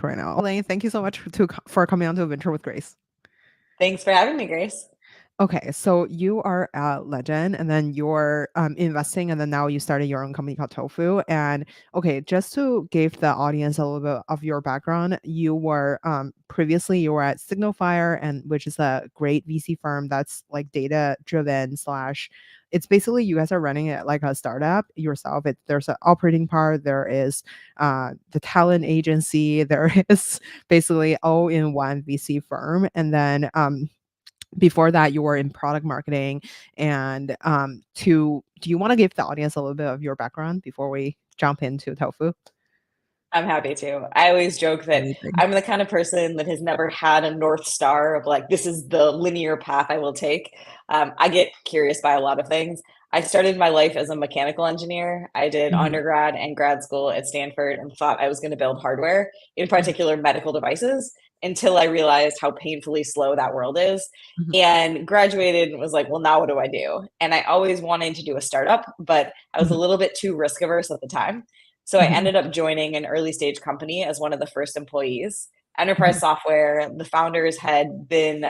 right now. Elaine, thank you so much for coming on to Venture with Grace. Thanks for having me, Grace. Okay, so you are at Legend, and then you're investing, and then now you started your own company called Tofu. And okay, just to give the audience a little bit of your background, you were previously you were at SignalFire, and which is a great VC firm that's like data driven slash. It's basically you guys are running it like a startup yourself. There's an operating part, there is the talent agency, there is basically all in one VC firm, and then before that you were in product marketing. And do you want to give the audience a little bit of your background before we jump into Tofu? I'm happy to. I always joke that Amazing. I'm the kind of person that has never had a North Star of like, this is the linear path I will take. I get curious by a lot of things. I started my life as a mechanical engineer. I did Mhm, undergrad and grad school at Stanford and thought I was going to build hardware, in mhm, particular medical devices, until I realized how painfully slow that world is. mhm, And graduated and was like, well, now what do I do? And I always wanted to do a startup, but I was a mhm, little bit too risk averse at the time. So I mhm, ended up joining an early stage company as one of the first employees. Enterprise mhm, Software, the founders had been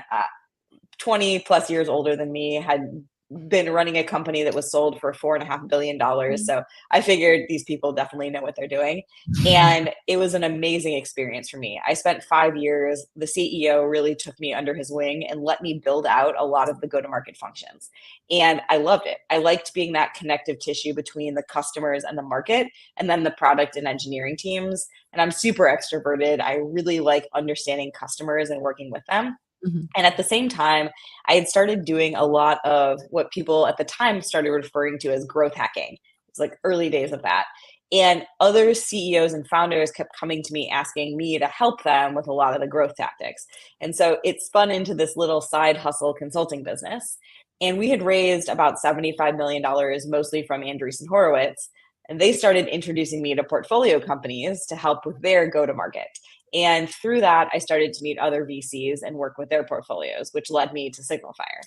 20 plus years older than me, had been running a company that was sold for $4.5 billion. So I figured these people definitely know what they're doing. And it was an amazing experience for me. I spent 5 years. The CEO really took me under his wing and let me build out a lot of the go to market functions. And I loved it. I liked being that connective tissue between the customers and the market, and then the product and engineering teams. And I'm super extroverted. I really like understanding customers and working with them. mhm, And at the same time, I had started doing a lot of what people at the time started referring to as growth hacking. It's like early days of that. And other CEOs and founders kept coming to me asking me to help them with a lot of the growth tactics. And so it spun into this little side hustle consulting business. And we had raised about $75 million, mostly from Andreessen Horowitz. And they started introducing me to portfolio companies to help with their go to market. And through that, I started to meet other VCs and work with their portfolios, which led me to SignalFire.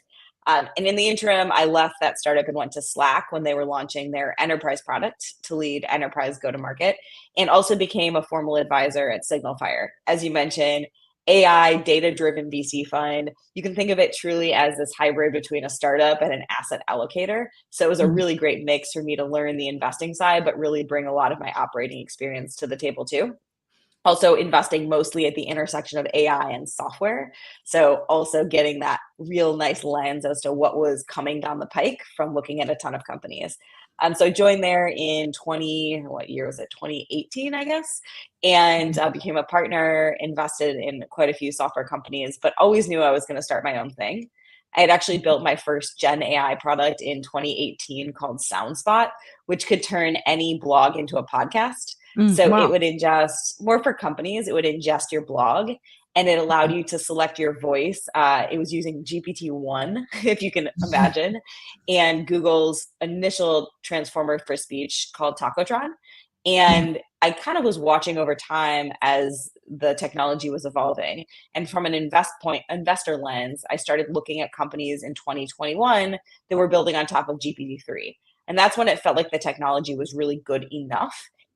And in the interim, I left that startup and went to Slack when they were launching their enterprise product to lead enterprise go to market, and also became a formal advisor at SignalFire. As you mentioned, AI data driven VC fund. You can think of it truly as this hybrid between a startup and an asset allocator. So it was a mhm. really great mix for me to learn the investing side, but really bring a lot of my operating experience to the table too. Also investing mostly at the intersection of AI and software. So also getting that real nice lens as to what was coming down the pike from looking at a ton of companies. So I joined there in 20, what year was it? 2018, I guess, and became a partner, invested in quite a few software companies, but always knew I was going to start my own thing. I had actually built my first Gen AI product in 2018 called SoundSpot, which could turn any blog into a podcast. So it Wow. would ingest more for companies, it would ingest your blog, and it allowed you to select your voice. It was using GPT-1, if you can imagine, and Google's initial transformer for speech called Tacotron. And I kind of was watching over time as the technology was evolving. And from an investor lens, I started looking at companies in 2021 that were building on top of GPT-3. And that's when it felt like the technology was really good enough,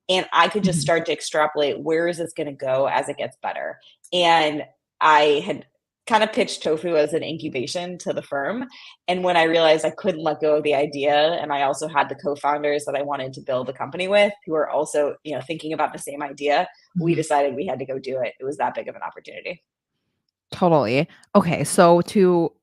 and I could just Mhm. start to extrapolate where is this going to go as it gets better. And I had kind of pitched Tofu as an incubation to the firm. And when I realized I couldn't let go of the idea, and I also had the co-founders that I wanted to build a company with who are also, thinking about the same idea, we Mhm. decided we had to go do it. It was that big of an opportunity. Totally. Okay, so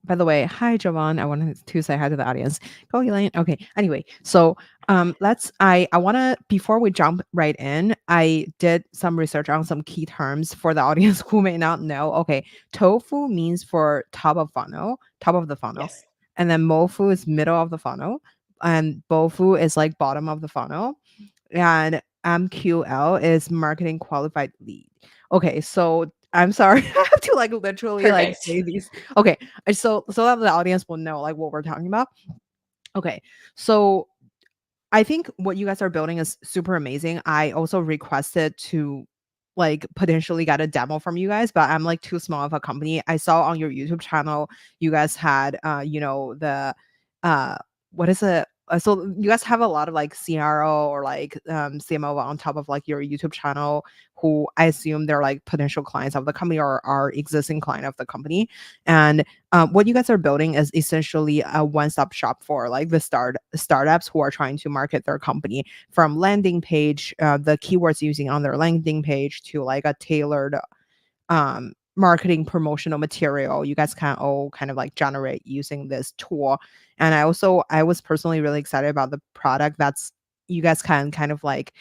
by the way, hi Jovan. I wanted to say hi to the audience. Go Elaine. Okay. Anyway, so I wanna before we jump right in, I did some research on some key terms for the audience who may not know. Okay, tofu means for top of the funnel, Yes. and then mofu is middle of the funnel, and bofu is like bottom of the funnel, and MQL is marketing qualified lead. Okay, so I'm sorry, I have to like literally like Perfect. say these. Okay, so that the audience will know like what we're talking about. Okay, so I think what you guys are building is super amazing. I also requested to like potentially get a demo from you guys, but I'm like too small of a company. I saw on your YouTube channel you guys had the uh what is it? so you guys have a lot of like CRO or like CMO on top of like your YouTube channel, who I assume they're like potential clients of the company or are existing client of the company. And what you guys are building is essentially a one-stop shop for like the startups who are trying to market their company, from landing page, the keywords using on their landing page, to like a tailored marketing promotional material. You guys can all kind of like generate using this tool. And I was personally really excited about the product that's you guys can kind of like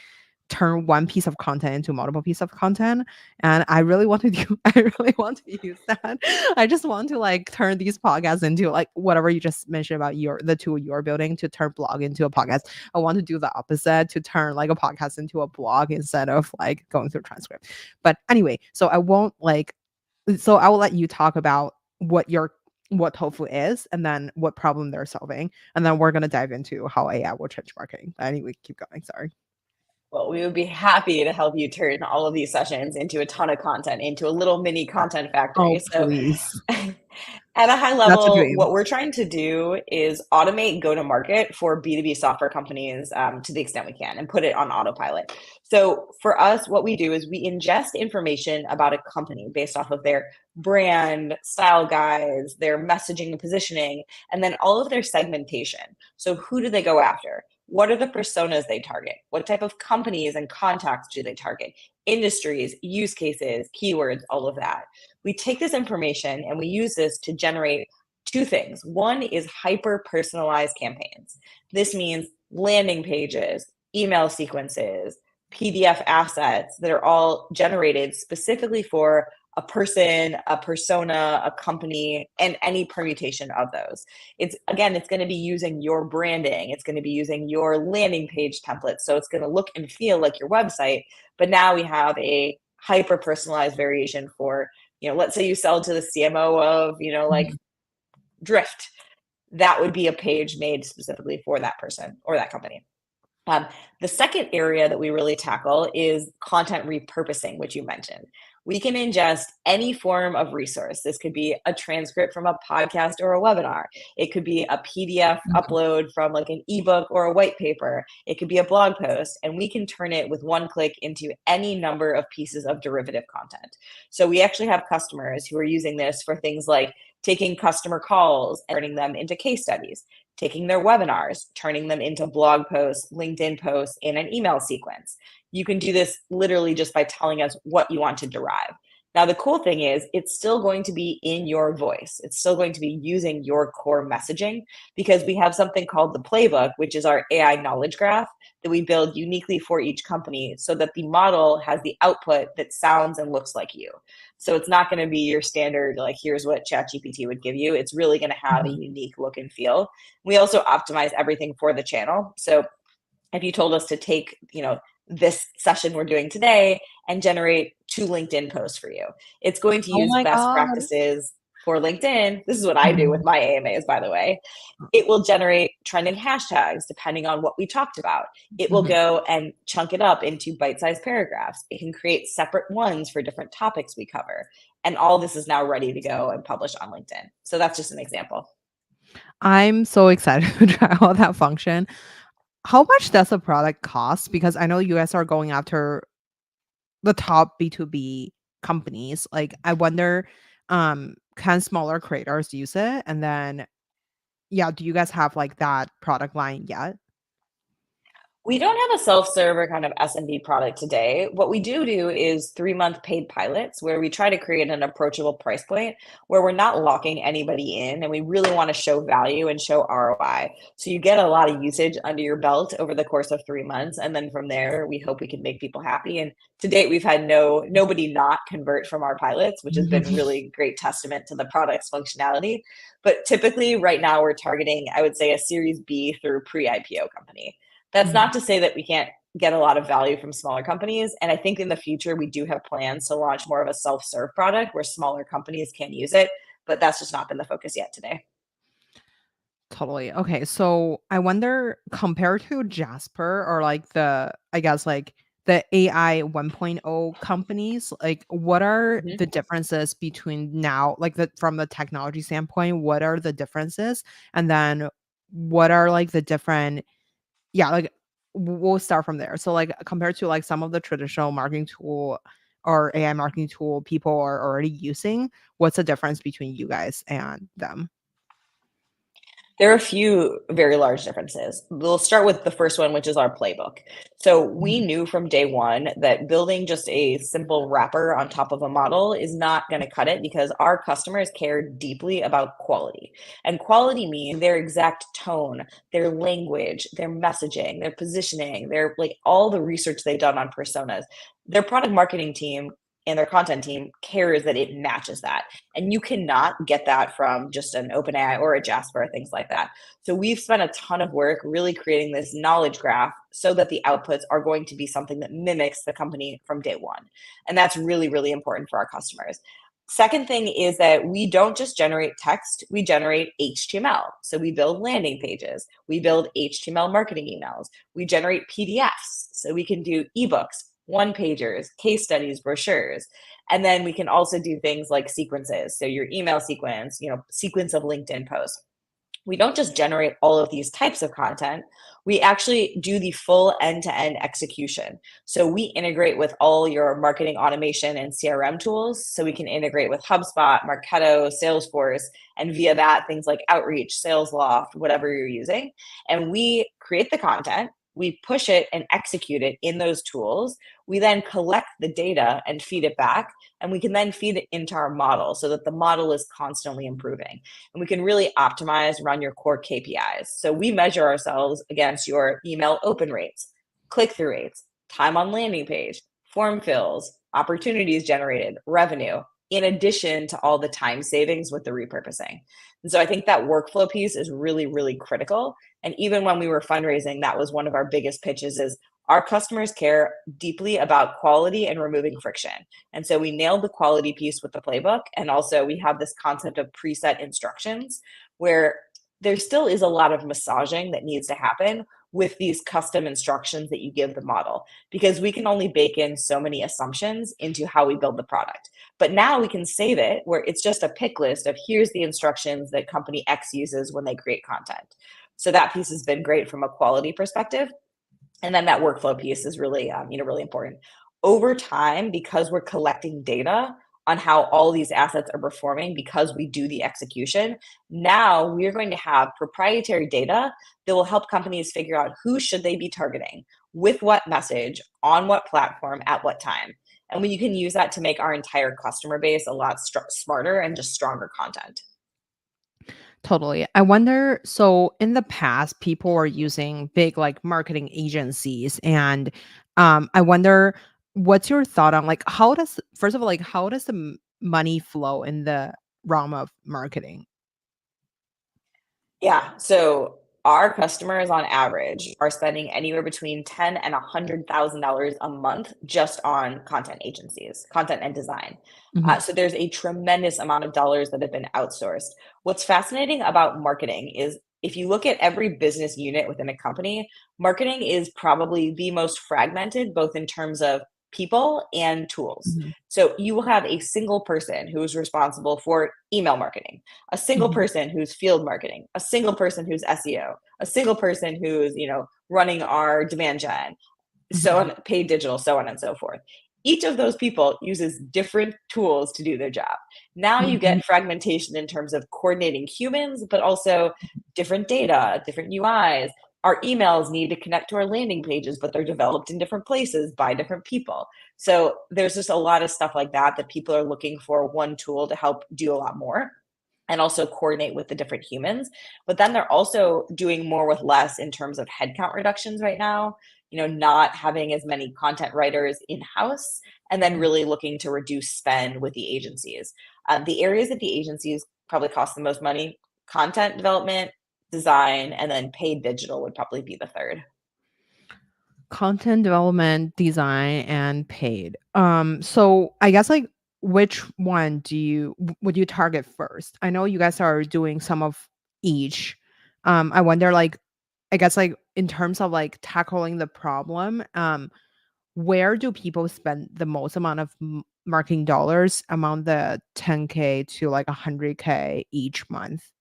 turn one piece of content into multiple piece of content. And I really want to do I really want to use that. I just want to like turn these podcasts into like whatever you just mentioned about the tool you're building, to turn blog into a podcast. I want to do the opposite, to turn like a podcast into a blog instead of like going through transcript. But anyway, so I will let you talk about what Tofu is, and then what problem they're solving, and then we're gonna dive into how AI will change marketing. Anyway, keep going. Sorry. Well, we would be happy to help you turn all of these sessions into a ton of content, into a little mini content factory. Oh, So, please. at a high That's a level, dream. what we're trying to do is automate go to market for B2B software companies to the extent we can, and put it on autopilot. So, for us, what we do is we ingest information about a company based off of their brand, style guides, their messaging and positioning, and then all of their segmentation. So, who do they go after? What are the personas they target? What type of companies and contacts do they target? Industries, use cases, keywords, all of that. We take this information and we use this to generate two things. One is hyper personalized campaigns. This means landing pages, email sequences, PDF assets that are all generated specifically for a person, a persona, a company, and any permutation of those. It's going to be using your branding. It's going to be using your landing page template. So it's going to look and feel like your website, but now we have a hyper personalized variation for, let's say you sell to the CMO of, like Mhm. Drift. That would be a page made specifically for that person or that company. Um, the second area that we really tackle is content repurposing, which you mentioned. We can ingest any form of resource. This could be a transcript from a podcast or a webinar. It could be a PDF Mhm. upload from like an ebook or a white paper. It could be a blog post, and we can turn it with one click into any number of pieces of derivative content. So we actually have customers who are using this for things like taking customer calls and turning them into case studies, taking their webinars, turning them into blog posts, LinkedIn posts, in an email sequence. You can do this literally just by telling us what you want to derive. Now, the cool thing is, it's still going to be in your voice. It's still going to be using your core messaging, because we have something called the playbook, which is our AI knowledge graph that we build uniquely for each company so that the model has the output that sounds and looks like you. So it's not going to be your standard, like, here's what ChatGPT would give you. It's really going to have a Mhm. unique look and feel. We also optimize everything for the channel. So if you told us to take, this session we're doing today and generate 2 LinkedIn posts for you, it's going to Oh use my best god. practices for LinkedIn. This is what I do with Mhm. my AMAs, by the way. It will generate trending hashtags depending on what we talked about. It will Mhm. go and chunk it up into bite-sized paragraphs. It can create separate ones for different topics we cover. And all this is now ready to go and publish on LinkedIn. So that's just an example. I'm so excited to try out that function. How much does a product cost? Because I know you guys are going after the top B2B companies. Like, I wonder, can smaller creators use it? And then, yeah, do you guys have like that product line yet? We don't have a self-serve or kind of SMB product today. What we do is 3-month paid pilots where we try to create an approachable price point where we're not locking anybody in, and we really want to show value and show ROI. So you get a lot of usage under your belt over the course of 3 months, and then from there we hope we can make people happy. And to date, we've had nobody not convert from our pilots, which has been really great testament to the product's functionality. But typically, right now we're targeting, I would say, a Series B through pre-IPO company. That's Mhm. not to say that we can't get a lot of value from smaller companies. And I think in the future, we do have plans to launch more of a self-serve product where smaller companies can use it, but that's just not been the focus yet today. Totally. Okay, so I wonder, compared to Jasper or like I guess like the AI 1.0 companies, like what are Mhm. the differences between now, like from the technology standpoint, what are the differences? And then what are like the different, yeah, like we'll start from there. So like compared to like some of the traditional marketing tool or AI marketing tool people are already using, what's the difference between you guys and them? There are a few very large differences. We'll start with the first one, which is our playbook. So we Mhm. knew from day one that building just a simple wrapper on top of a model is not going to cut it because our customers care deeply about quality. And quality means their exact tone, their language, their messaging, their positioning, their like all the research they've done on personas. Their product marketing team and their content team cares that it matches that. And you cannot get that from just an OpenAI or a Jasper, things like that. So we've spent a ton of work really creating this knowledge graph so that the outputs are going to be something that mimics the company from day one. And that's really, really important for our customers. Second thing is that we don't just generate text, we generate HTML. So we build landing pages, we build HTML marketing emails, we generate PDFs. So we can do ebooks, one pagers, case studies, brochures. And then we can also do things like sequences. So your email sequence, sequence of LinkedIn posts. We don't just generate all of these types of content, we actually do the full end-to-end execution. So we integrate with all your marketing automation and CRM tools. So we can integrate with HubSpot, Marketo, Salesforce, and via that, things like Outreach, SalesLoft, whatever you're using. And we create the content, we push it and execute it in those tools. We then collect the data and feed it back, and we can then feed it into our model so that the model is constantly improving. And we can really optimize around your core KPIs. So we measure ourselves against your email open rates, click-through rates, time on landing page, form fills, opportunities generated, revenue, in addition to all the time savings with the repurposing. And so I think that workflow piece is really, really critical. And even when we were fundraising, that was one of our biggest pitches is our customers care deeply about quality and removing friction. And so we nailed the quality piece with the playbook. And also we have this concept of preset instructions where there still is a lot of massaging that needs to happen with these custom instructions that you give the model, because we can only bake in so many assumptions into how we build the product. But now we can save it where it's just a pick list of here's the instructions that company X uses when they create content. So that piece has been great from a quality perspective. And then that workflow piece is really, really important. Over time, because we're collecting data on how all these assets are performing, because we do the execution, now we're going to have proprietary data that will help companies figure out who should they be targeting, with what message, on what platform, at what time. And you can use that to make our entire customer base a lot smarter and just stronger content. Totally. I wonder, so in the past, people were using big like marketing agencies, and I wonder what's your thought on like how does, first of all, like how does the money flow in the realm of marketing? Yeah. So our customers on average are spending anywhere between ten and $100,000 a month just on content agencies, content and design. Mhm. So there's a tremendous amount of dollars that have been outsourced. What's fascinating about marketing is if you look at every business unit within a company, marketing is probably the most fragmented, both in terms of people and tools. Mhm. So you will have a single person who is responsible for email marketing, a single Mhm. person who's field marketing, a single person who's SEO, a single person who's, running our demand gen, so Mhm. on, paid digital, so on and so forth. Each of those people uses different tools to do their job. Now you Mhm. get fragmentation in terms of coordinating humans, but also different data, different UIs. Our emails need to connect to our landing pages, but they're developed in different places by different people. So there's just a lot of stuff like that that people are looking for one tool to help do a lot more and also coordinate with the different humans. But then they're also doing more with less in terms of headcount reductions right now, not having as many content writers in house, and then Mhm. really looking to reduce spend with the agencies. The areas that the agencies probably cost the most money: content development, design, and then paid digital would probably be the third. Content development, design, and paid. So I guess like which one would you target first? I know you guys are doing some of each. I wonder like I guess like in terms of like tackling the problem, where do people spend the most amount of marketing dollars among the 10K to like 100K each month?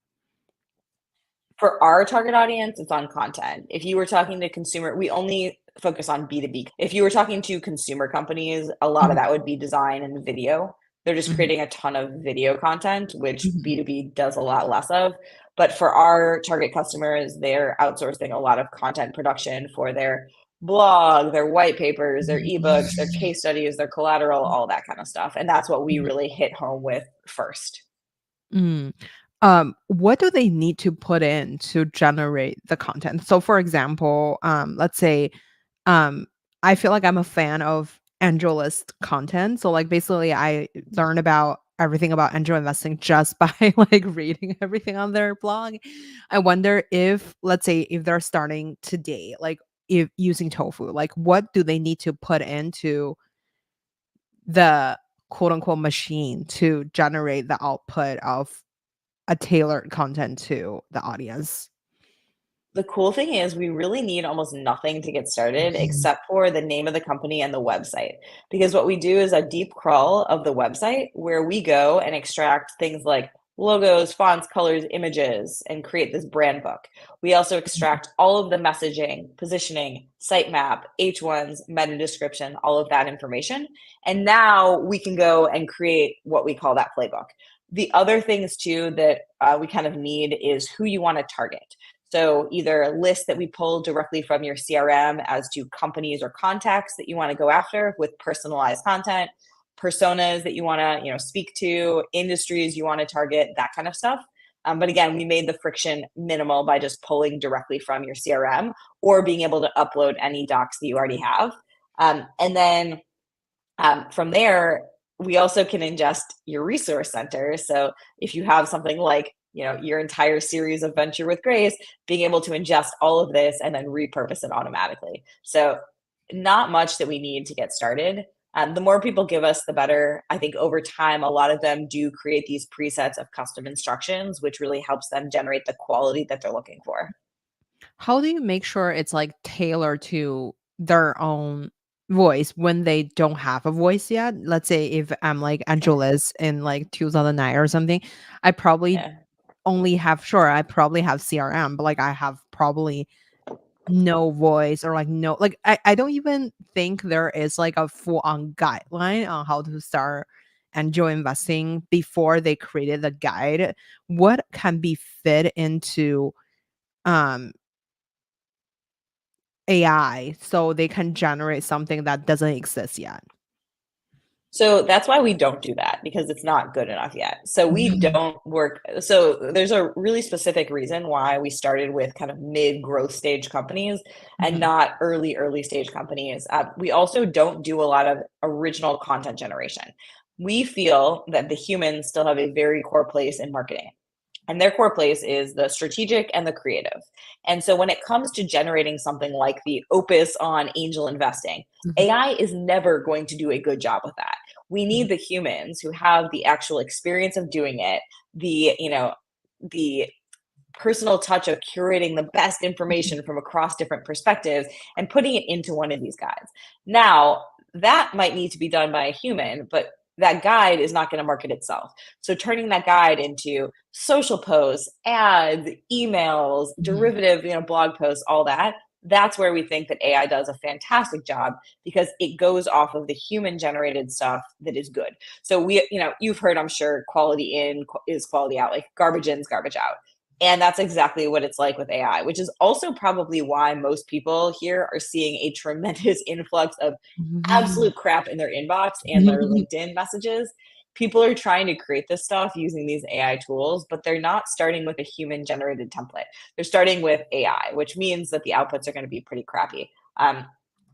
For our target audience, it's on content. If you were talking to consumer, we only focus on B2B. If you were talking to consumer companies, a lot of Mhm, that would be design and video. They're just mhm, creating a ton of video content, which mhm, B2B does a lot less of. But for our target customers, they're outsourcing a lot of content production for their blog, their white papers, their ebooks, their case studies, their collateral, all that kind of stuff. And that's what we mhm. really hit home with first. Mm. What do they need to put in to generate the content? So, for example, let's say, um, I feel like I'm a fan of AngelList content. So, like, basically, I learn about everything about angel investing just by like reading everything on their blog. I wonder if, let's say, if they're starting today, like, if using Tofu, like, what do they need to put into the quote unquote machine to generate the output of a tailored content to the audience. The cool thing is we really need almost nothing to get started Mhm. except for the name of the company and the website. Because what we do is a deep crawl of the website where we go and extract things like logos, fonts, colors, images, and create this brand book. We also extract all of the messaging, positioning, sitemap, H1s, meta description, all of that information. And now we can go and create what we call that playbook. The other things too that we kind of need is who you want to target. So either a list that we pull directly from your CRM as to companies or contacts that you want to go after with personalized content, personas that you want to, speak to, industries you want to target, that kind of stuff. But again, we made the friction minimal by just pulling directly from your CRM or being able to upload any docs that you already have. And then from there, we also can ingest your resource center. So if you have something like, your entire series of Venture with Grace, being able to ingest all of this and then repurpose it automatically. So not much that we need to get started. The more people give us, the better. I think over time, a lot of them do create these presets of custom instructions, which really helps them generate the quality that they're looking for. How do you make sure it's, like, tailored to their own voice when they don't have a voice yet? Let's say if I'm, like, Angeles in, like, 2009 or something, I probably Yeah. I probably have CRM, but, like, I have probably no voice or, like, no like, I don't even think there is, like, a full-on guideline on how to start angel investing before they created the guide. What can be fit into, um, AI so they can generate something that doesn't exist yet? So that's why we don't do that because it's not good enough yet. So we Mhm, don't work. So there's a really specific reason why we started with kind of mid growth stage companies and mhm, not early stage companies. We also don't do a lot of original content generation. We feel that the humans still have a very core place in marketing. And their core place is the strategic and the creative. And so when it comes to generating something like the opus on angel investing, mhm, AI is never going to do a good job with that. We mhm, need the humans who have the actual experience of doing it, the personal touch of curating the best mhm, information from across different perspectives and putting it into one of these guides. Now, that might need to be done by a human, but that guide is not going to market itself. So turning that guide into social posts, ads, emails, mhm. derivative, blog posts, all that, that's where we think that AI does a fantastic job because it goes off of the human generated stuff that is good. So you've heard, I'm sure, quality in is quality out, like garbage in is garbage out. And that's exactly what it's like with AI, which is also probably why most people here are seeing a tremendous influx of absolute crap in their inbox and their LinkedIn messages. People are trying to create this stuff using these AI tools, but they're not starting with a human generated template. They're starting with AI, which means that the outputs are going to be pretty crappy.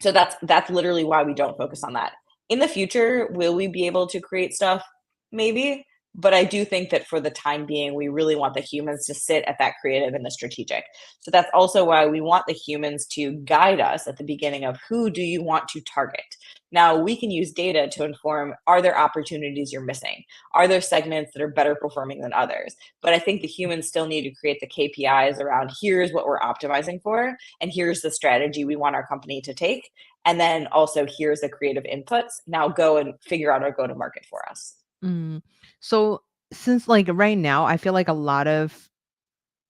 So that's literally why we don't focus on that. In the future, will we be able to create stuff? Maybe, but I do think that for the time being, we really want the humans to sit at that creative and the strategic. So that's also why we want the humans to guide us at the beginning of who do you want to target. Now, we can use data to inform, are there opportunities you're missing? Are there segments that are better performing than others? But I think the humans still need to create the KPIs around here's what we're optimizing for, and here's the strategy we want our company to take. And then also here's the creative inputs. Now go and figure out our go to market for us. Mm. So, since, like, right now, I feel like a lot of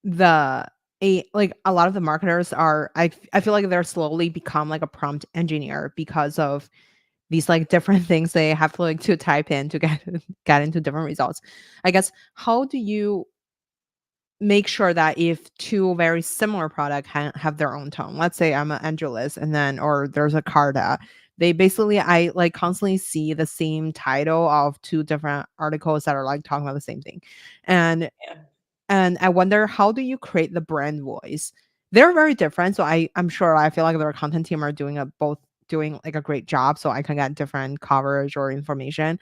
the a lot of the marketers are I feel like they're slowly become like a prompt engineer because of these like different things they have to like to type in to get get into different results. I guess how do you make sure that if two very similar product have their own tone? Let's say I'm an Angelus and then or there's a Carta. They basically I like constantly see the same title of two different articles that are like talking about the same thing. And Yeah. and I wonder how do you create the brand voice? They're very different. So I'm sure I feel like their content team are doing a both doing like a great job so I can get different coverage or information.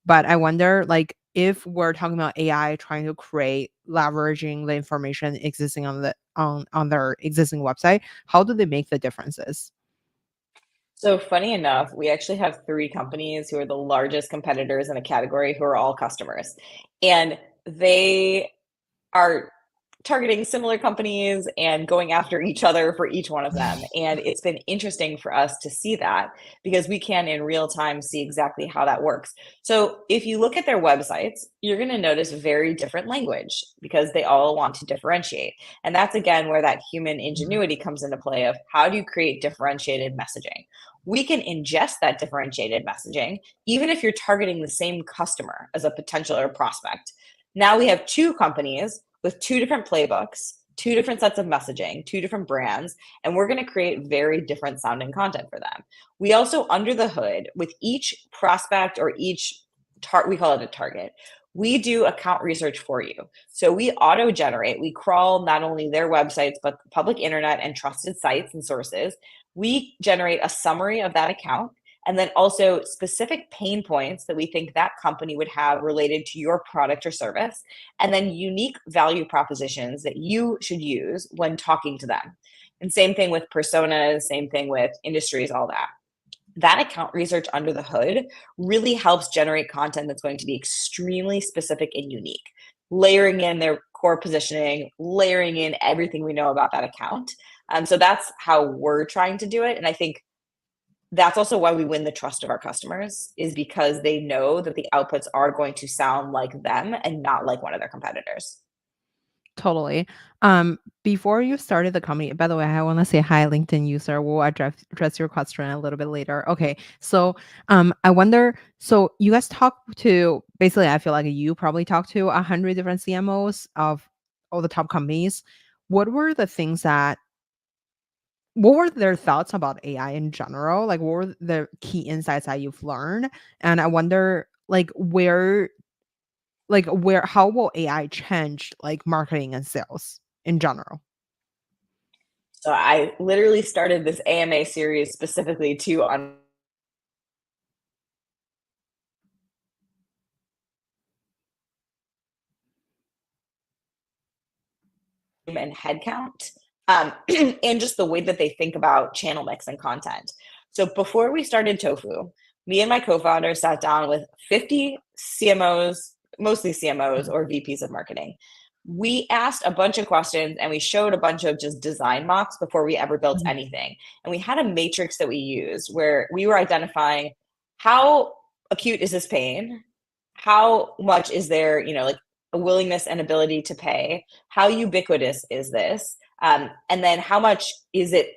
But I wonder like if we're talking about AI trying to create leveraging the information existing on the on their existing website, how do they make the differences? So funny enough, we actually have 3 companies who are the largest competitors in a category who are all customers. And they are targeting similar companies and going after each other for each one of them. And it's been interesting for us to see that because we can in real time see exactly how that works. So if you look at their websites, you're going to notice very different language because they all want to differentiate. And that's again where that human ingenuity comes into play of how do you create differentiated messaging? We can ingest that differentiated messaging even if you're targeting the same customer as a potential or prospect. Now we have 2 companies with 2 different playbooks, 2 different sets of messaging, 2 different brands, and we're going to create very different sounding content for them. We also, under the hood, with each prospect or each we call it a target. We do account research for you. So we auto generate, we crawl not only their websites, but the public internet and trusted sites and sources. We generate a summary of that account and then also specific pain points that we think that company would have related to your product or service, and then unique value propositions that you should use when talking to them. And same thing with personas, same thing with industries, all that. That account research under the hood really helps generate content that's going to be extremely specific and unique, layering in their core positioning, layering in everything we know about that account. So that's how we're trying to do it. And I think that's also why we win the trust of our customers is because they know that the outputs are going to sound like them and not like one of their competitors. Totally. Before you started the company, by the way, I want to say hi, LinkedIn user. We'll address your question a little bit later. Okay. So, I wonder, so you guys talk to, basically, I feel like you probably talked to 100 different CMOs of all the top companies. What were the things that, what were their thoughts about AI in general? Like, what were the key insights that you've learned? And I wonder, where how will AI change like marketing and sales in general? So I literally started this AMA series specifically to on and headcount, and just the way that they think about channel mix and content. So before we started Tofu, me and my co-founder sat down with 50 CMOs, mostly CMOs or VPs of marketing. We asked a bunch of questions and we showed a bunch of just design mocks before we ever built Mhm. anything. And we had a matrix that we used where we were identifying how acute is this pain? How much is there, like a willingness and ability to pay? How ubiquitous is this? And then how much is it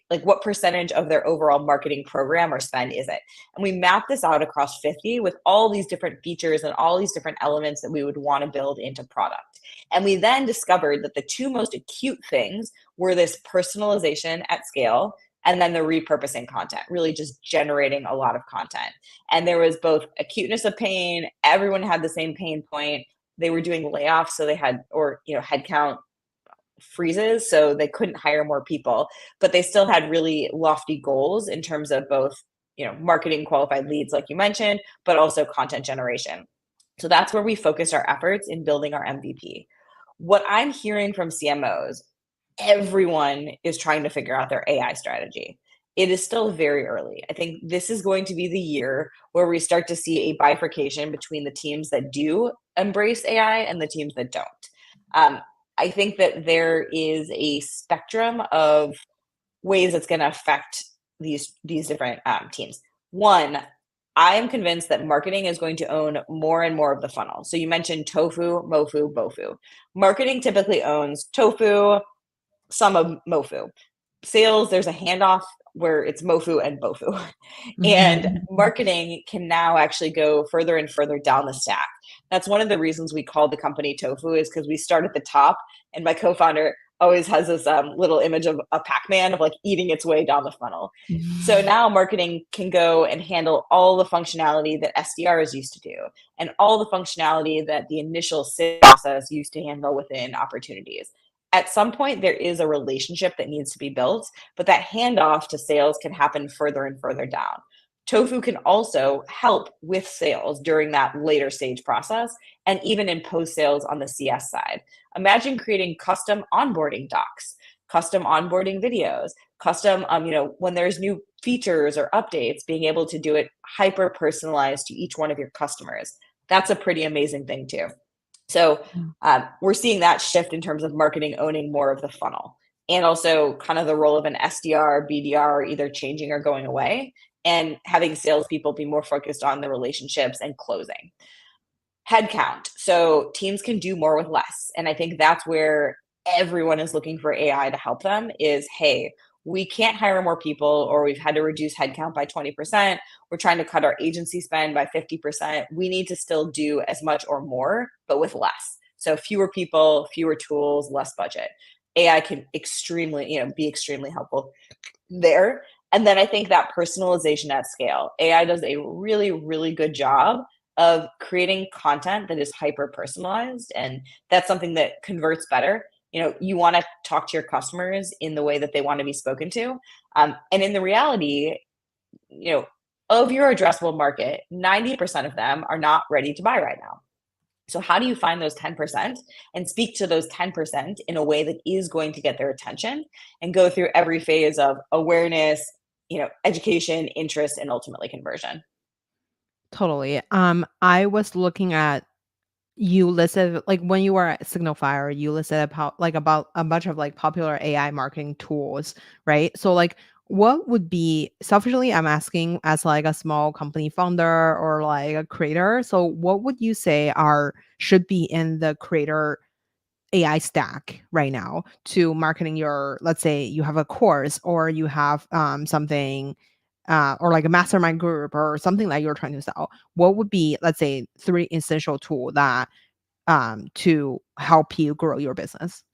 like what percentage of their overall marketing program or spend is it? And we mapped this out across 50 with all these different features and all these different elements that we would want to build into product. And we then discovered that the 2 most acute things were this personalization at scale and then the repurposing content, really just generating a lot of content. And there was both acuteness of pain, everyone had the same pain point. They were doing layoffs, so they had, or, headcount freezes, so they couldn't hire more people, but they still had really lofty goals in terms of both, marketing qualified leads, like you mentioned, but also content generation. So that's where we focused our efforts in building our MVP. What I'm hearing from CMOs, everyone is trying to figure out their AI strategy. It is still very early. I think this is going to be the year where we start to see a bifurcation between the teams that do embrace AI and the teams that don't. Um, I think that there is a spectrum of ways it's going to affect these different teams. One, I am convinced that marketing is going to own more and more of the funnel. So you mentioned tofu, mofu, bofu. Marketing typically owns tofu, some of MoFu. Sales, there's a handoff where it's MoFu and BoFu. And marketing can now actually go further and further down the stack. That's one of the reasons we call the company Tofu, is because we start at the top, and my co-founder always has this little image of a Pac-Man of like eating its way down the funnel. So now marketing can go and handle all the functionality that SDRs used to do, and all the functionality that the initial sales process used to handle within opportunities. At some point, there is a relationship that needs to be built, but that handoff to sales can happen further and further down. Tofu can also help with sales during that later stage process, and even in post sales on the CS side. Imagine creating custom onboarding docs, custom onboarding videos, custom, when there's new features or updates, being able to do it hyper personalized to each one of your customers. That's a pretty amazing thing too. So we're seeing that shift in terms of marketing owning more of the funnel, and also kind of the role of an SDR, BDR either changing or going away, and having salespeople be more focused on the relationships and closing. Headcount. So teams can do more with less. And I think that's where everyone is looking for AI to help them is, hey, we can't hire more people, or we've had to reduce headcount by 20%. We're trying to cut our agency spend by 50%. We need to still do as much or more, but with less. So fewer people, fewer tools, less budget. AI can be extremely helpful there. And then I think that personalization at scale. AI does a really, really good job of creating content that is hyper personalized. And that's something that converts better. You want to talk to your customers in the way that they want to be spoken to. And in the reality, of your addressable market, 90% of them are not ready to buy right now. So how do you find those 10% and speak to those 10% in a way that is going to get their attention, and go through every phase of awareness, education, interest, and ultimately conversion? Totally. I was looking at, you listed, like, when you were at SignalFire, you listed about a bunch of like popular AI marketing tools, right? So like, what would be, selfishly, I'm asking as like a small company founder or like a creator. So what would you say should be in the creator AI stack right now to marketing your, let's say you have a course, or you have something or like a mastermind group or something that you're trying to sell? What would be, let's say, 3 essential tool that to help you grow your business?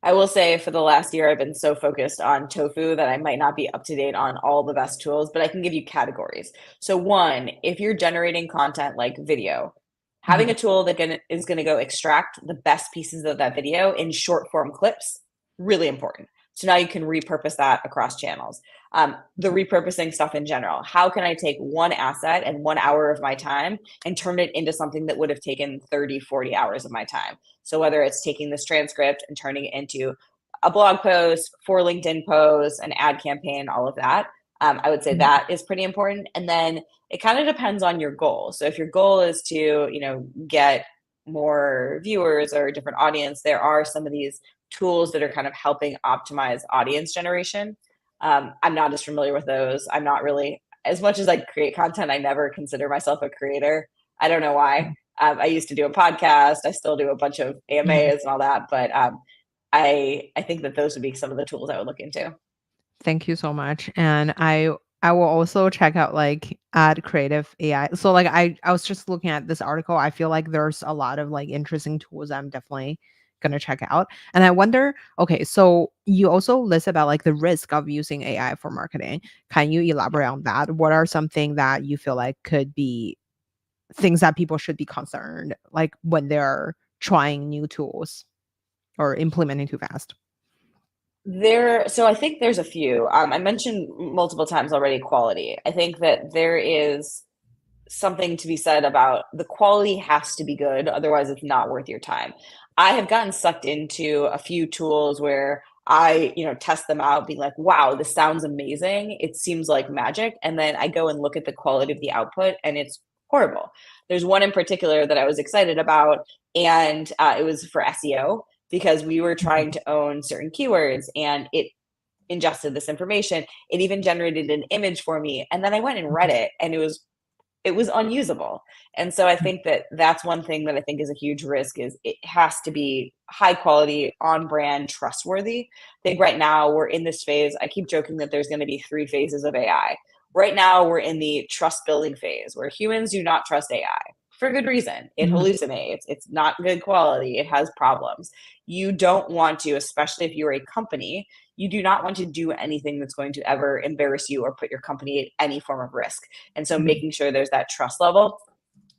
I will say for the last year, I've been so focused on Tofu that I might not be up to date on all the best tools, but I can give you categories. So one, if you're generating content like video, having Mhm. a tool that is going to go extract the best pieces of that video in short form clips, really important. So now you can repurpose that across channels. The repurposing stuff in general. How can I take one asset and 1 hour of my time and turn it into something that would have taken 30, 40 hours of my time? So whether it's taking this transcript and turning it into a blog post, 4 LinkedIn posts, an ad campaign, all of that, I would say Mhm. that is pretty important. And then it kind of depends on your goal. So if your goal is to, get more viewers or a different audience, there are some of these tools that are kind of helping optimize audience generation. I'm not as familiar with those. I'm not really, as much as I create content, I never consider myself a creator. I don't know why. I used to do a podcast. I still do a bunch of Mhm. AMAs and all that, but I think that those would be some of the tools I would look into. Thank you so much. And I will also check out like Ad Creative AI. So like, I was just looking at this article. I feel like there's a lot of like interesting tools I'm definitely gonna check out. And I wonder, okay, so you also list about like the risk of using AI for marketing. Can you elaborate on that? What are something that you feel like could be things that people should be concerned, like when they're trying new tools or implementing too fast? So I think there's a few. I mentioned multiple times already quality. I think that there is something to be said about the quality has to be good, otherwise it's not worth your time. I have gotten sucked into a few tools where I, test them out, being like, wow, this sounds amazing. It seems like magic. And then I go and look at the quality of the output and it's horrible. There's one in particular that I was excited about, and it was for SEO because we were Mhm. trying to own certain keywords, and it ingested this information. It even generated an image for me. And then I went and read Mhm. it, and it was it was unusable. And so I think that that's one thing that I think is a huge risk is it has to be high quality, on brand, trustworthy. I think right now we're in this phase. I keep joking that there's going to be 3 phases of AI. Right now we're in the trust building phase where humans do not trust AI for good reason. It Mhm. hallucinates. It's not good quality. It has problems. You don't want to, especially if you're a company, you do not want to do anything that's going to ever embarrass you or put your company at any form of risk. And so Mhm. making sure there's that trust level.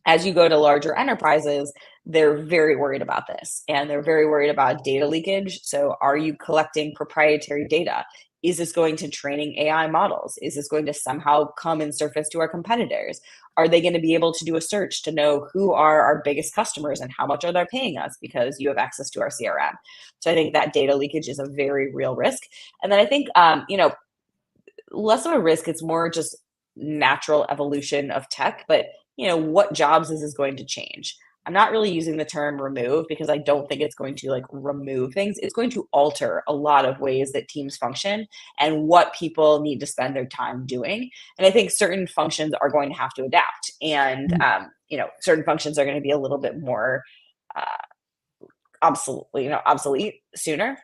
As you go to larger enterprises, they're very worried about this and they're very worried about data leakage. So, are you collecting proprietary data? Is this going to training AI models? Is this going to somehow come and surface to our competitors? Are they going to be able to do a search to know who are our biggest customers and how much are they paying us because you have access to our CRM? So, I think that data leakage is a very real risk. And then I think, less of a risk. It's more just natural evolution of tech. But what jobs is this going to change? I'm not really using the term remove because I don't think it's going to like remove things. It's going to alter a lot of ways that teams function and what people need to spend their time doing. And I think certain functions are going to have to adapt, and Mhm. certain functions are going to be a little bit more uh, obsolete sooner.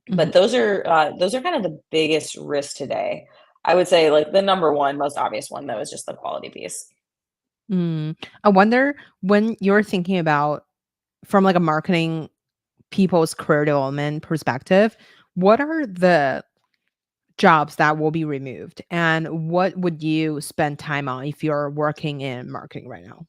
Mhm. But those are kind of the biggest risks today. I would say, like, the number one most obvious one, though, is just the quality piece. Mm. I wonder when you're thinking about from like a marketing people's career development perspective, what are the jobs that will be removed and what would you spend time on if you're working in marketing right now?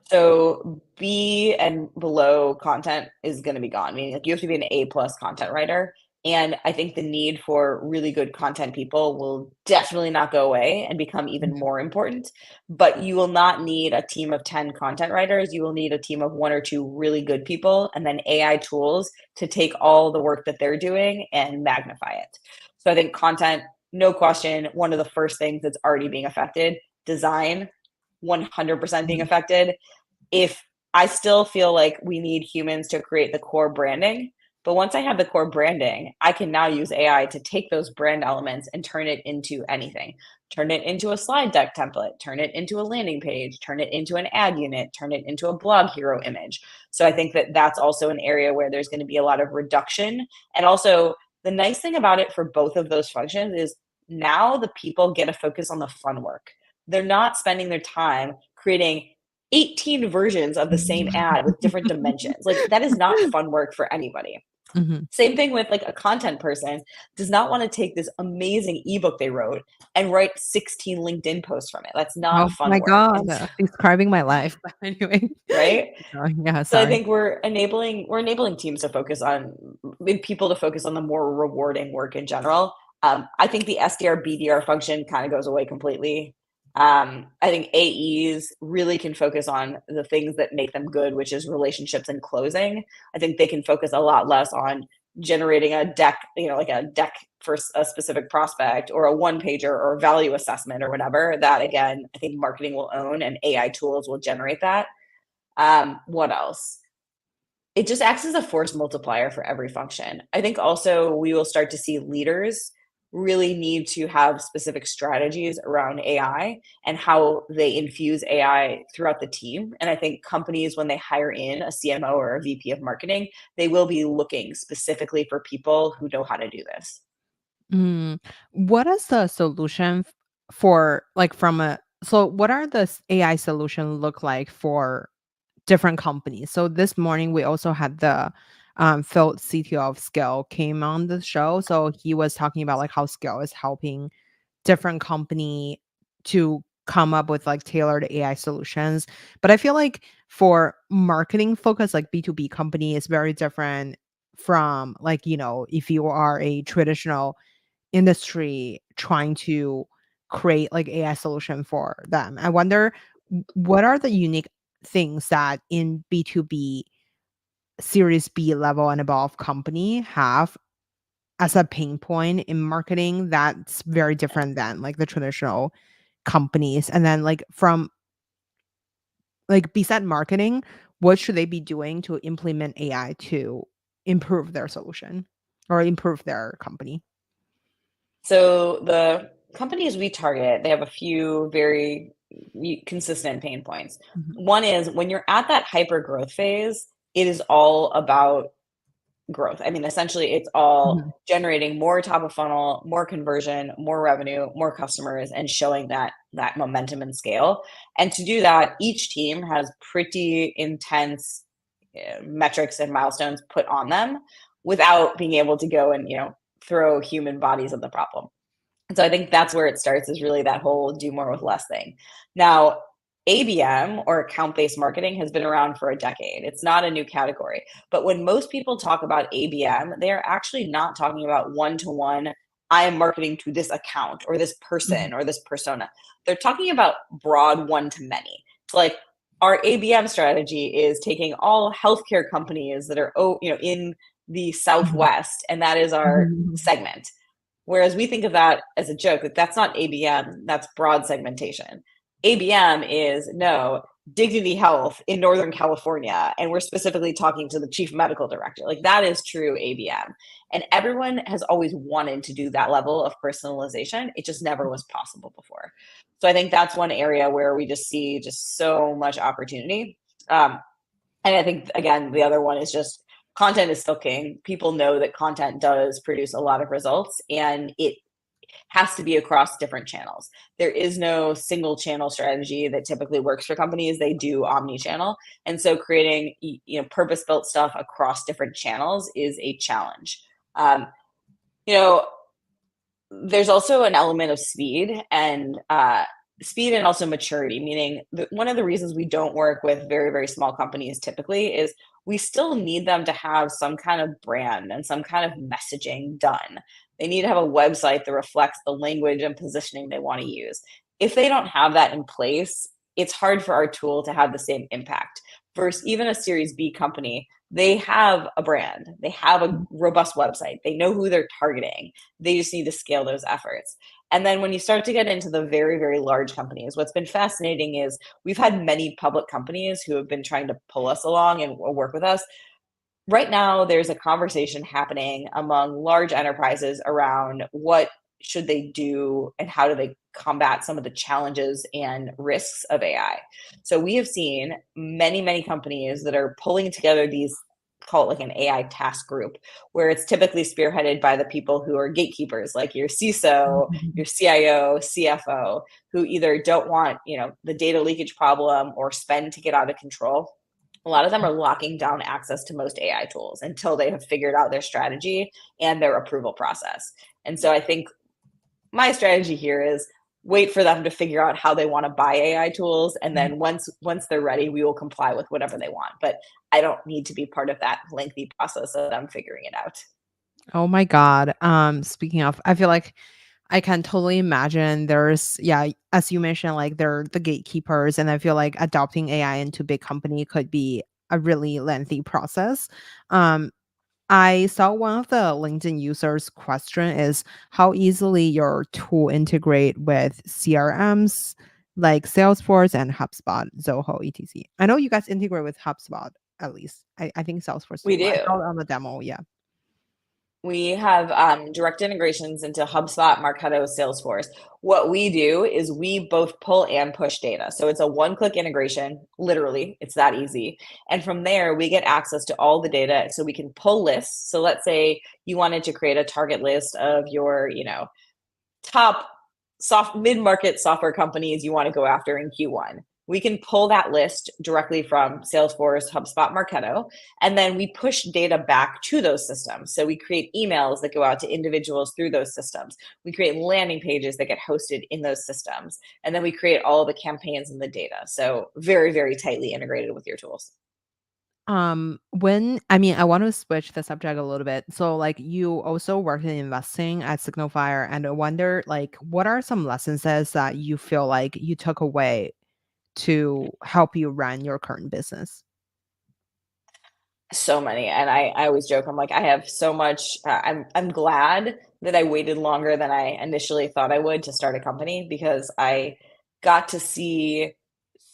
So B and below content is gonna be gone, meaning, like, you have to be an A plus content writer, and I think the need for really good content people will definitely not go away and become even more important, but you will not need a team of 10 content writers, you will need a team of 1 or 2 really good people, and then AI tools to take all the work that they're doing and magnify it. So I think content, no question, one of the first things that's already being affected. Design, 100% being Mhm. affected. If I still feel like we need humans to create the core branding, but once I have the core branding, I can now use AI to take those brand elements and turn it into anything. Turn it into a slide deck template, turn it into a landing page, turn it into an ad unit, turn it into a blog hero image. So I think that that's also an area where there's going to be a lot of reduction. And also, the nice thing about it for both of those functions is now the people get to focus on the fun work. They're not spending their time creating 18 versions of the same ad with different dimensions. Like, that is not fun work for anybody. Mhm. Same thing with like a content person does not want to take this amazing ebook they wrote and write 16 LinkedIn posts from it. That's not Oh fun my work. god, And describing my life. But anyway. right? Yeah, So I sorry. think we're enabling teams to focus on people to focus on the more rewarding work in general. I think the SDR BDR function kind of goes away completely. I think AEs really can focus on the things that make them good, which is relationships and closing. I think they can focus a lot less on generating a deck, like a deck for a specific prospect or a one pager or a value assessment or whatever. That again, I think marketing will own and AI tools will generate that. What else? It just acts as a force multiplier for every function. I think also we will start to see leaders really need to have specific strategies around AI and how they infuse AI throughout the team. And I think companies, when they hire in a CMO or a VP of marketing, they will be looking specifically for people who know how to do this. Mm. What is the solution for like from a so what are the AI solution look like for different companies? So this morning we also had the Phil CTO of Scale came on the show. So he was talking about like how Scale is helping different company to come up with like tailored AI solutions. But I feel like for marketing focus, like B2B company is very different from like, if you are a traditional industry trying to create like AI solution for them. I wonder what are the unique things that in B2B series B level and above company have as a pain point in marketing that's very different than like the traditional companies. And then like from like beside marketing, what should they be doing to implement AI to improve their solution or improve their company? So the companies we target, they have a few very consistent pain points. Mhm. One is when you're at that hyper growth phase, it is all about growth. I mean, essentially, it's all Mhm. generating more top of funnel, more conversion, more revenue, more customers, and showing that momentum and scale. And to do that, each team has pretty intense metrics and milestones put on them without being able to go and throw human bodies at the problem. And so I think that's where it starts, is really that whole do more with less thing. Now, ABM, or account based marketing, has been around for a decade. It's not a new category. But when most people talk about ABM, they are actually not talking about one to one, I am marketing to this account or this Mhm. person or this persona. They're talking about broad one to many. It's like our ABM strategy is taking all healthcare companies that are in the Mhm. Southwest, and that is our Mhm. segment. Whereas we think of that as a joke, like that's not ABM, that's broad segmentation. ABM is no, Dignity Health in Northern California, and we're specifically talking to the chief medical director. Like that is true ABM. And everyone has always wanted to do that level of personalization. It just never was possible before. So I think that's one area where we just see just so much opportunity. Um, and I think, again, the other one is just content is still king. People know that content does produce a lot of results, and it has to be across different channels. There is no single channel strategy that typically works for companies. They do omni-channel. And so creating purpose-built stuff across different channels is a challenge. Um, you know, there's also an element of speed and also maturity, meaning one of the reasons we don't work with very, very small companies typically is we still need them to have some kind of brand and some kind of messaging done. They need to have a website that reflects the language and positioning they want to use. If they don't have that in place, it's hard for our tool to have the same impact. Versus even a Series B company, they have a brand, they have a robust website, they know who they're targeting. They just need to scale those efforts. And then when you start to get into the very, very large companies, what's been fascinating is we've had many public companies who have been trying to pull us along and work with us. Right now, there's a conversation happening among large enterprises around what should they do and how do they combat some of the challenges and risks of AI. So we have seen many, many companies that are pulling together these, call it like an AI task group, where it's typically spearheaded by the people who are gatekeepers, like your CISO, your CIO, CFO, who either don't want, the data leakage problem or spend to get out of control. A lot of them are locking down access to most AI tools until they have figured out their strategy and their approval process. And so I think my strategy here is wait for them to figure out how they want to buy AI tools, and then once they're ready, we will comply with whatever they want. But I don't need to be part of that lengthy process of them figuring it out. Oh my God. Speaking of, I feel like I can totally imagine there's, yeah, as you mentioned, like they're the gatekeepers, and I feel like adopting AI into big company could be a really lengthy process. Um, I saw one of the LinkedIn users' question is how easily your tool integrate with CRMs like Salesforce and HubSpot, Zoho, etc. I know you guys integrate with HubSpot at least. I think Salesforce We too. I do. saw it on the demo. Yeah. We have direct integrations into HubSpot, Marketo, Salesforce. What we do is we both pull and push data. So it's a one-click integration, literally. It's that easy. And from there, we get access to all the data so we can pull lists. So let's say you wanted to create a target list of your, top mid-market software companies you want to go after in Q1. We can pull that list directly from Salesforce, HubSpot, Marketo, and then we push data back to those systems. So we create emails that go out to individuals through those systems. We create landing pages that get hosted in those systems. And then we create all the campaigns and the data. So very, very tightly integrated with your tools. When I mean, I want to switch the subject a little bit. So, like, you also work in investing at SignalFire, and I wonder, like, what are some lessons that you feel like you took away to help you run your current business? So many, and I always joke, I'm like, I have so much. I'm glad that I waited longer than I initially thought I would to start a company, because I got to see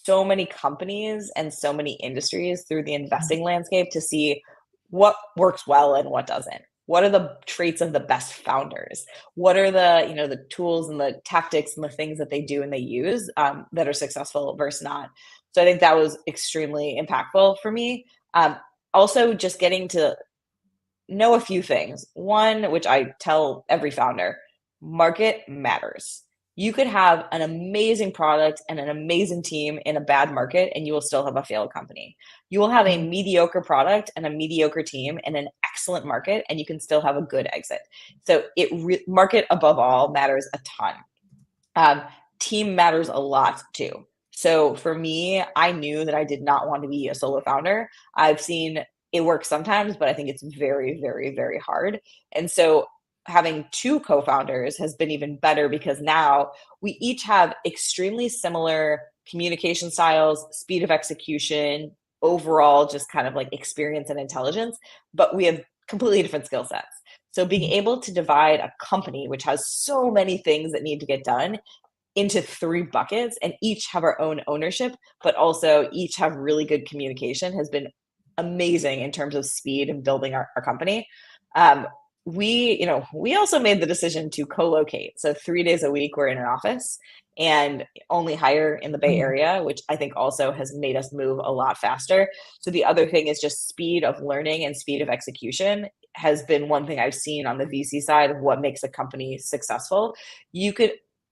so many companies and so many industries through the Mhm. investing landscape to see what works well and what doesn't. what are the traits of the best founders? What are the, the tools and the tactics and the things that they do and they use that are successful versus not? So I think that was extremely impactful for me. Also, just getting to know a few things. One, which I tell every founder, market matters. You could have an amazing product and an amazing team in a bad market, and you will still have a failed company. You will have a mediocre product and a mediocre team in an excellent market, and you can still have a good exit. So market above all matters a ton. Team matters a lot too. So for me, I knew that I did not want to be a solo founder. I've seen it work sometimes, but I think it's very, very, very hard. And so having two co-founders has been even better because now we each have extremely similar communication styles, speed of execution, overall just kind of like experience and intelligence, but we have completely different skill sets. So being able to divide a company, which has so many things that need to get done, into 3 buckets and each have our own ownership, but also each have really good communication has been amazing in terms of speed and building our company. We also made the decision to co-locate. So 3 days a week we're in an office and only hire in the Bay Area, which I think also has made us move a lot faster. So the other thing is just speed of learning and speed of execution has been one thing I've seen on the VC side of what makes a company successful.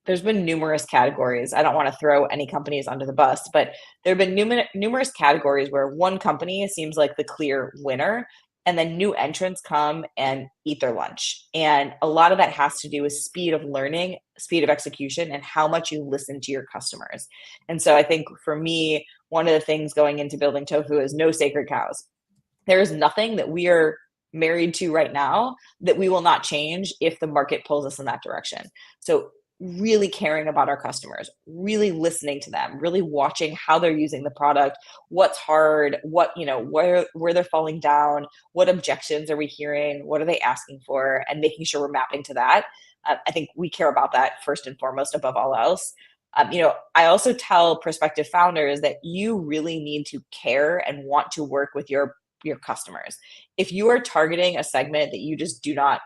There's been numerous categories. I don't want to throw any companies under the bus, but there have been numerous categories where one company seems like the clear winner, and then new entrants come and eat their lunch. And a lot of that has to do with speed of learning, speed of execution, and how much you listen to your customers. And so I think for me, one of the things going into building Tofu is no sacred cows. There is nothing that we are married to right now that we will not change if the market pulls us in that direction. So really caring about our customers, really listening to them, really watching how they're using the product, what's hard, where they're falling down, what objections are we hearing, what are they asking for, and making sure we're mapping to that. I think we care about that first and foremost above all else. I also tell prospective founders that you really need to care and want to work with your customers. If you are targeting a segment that you just do not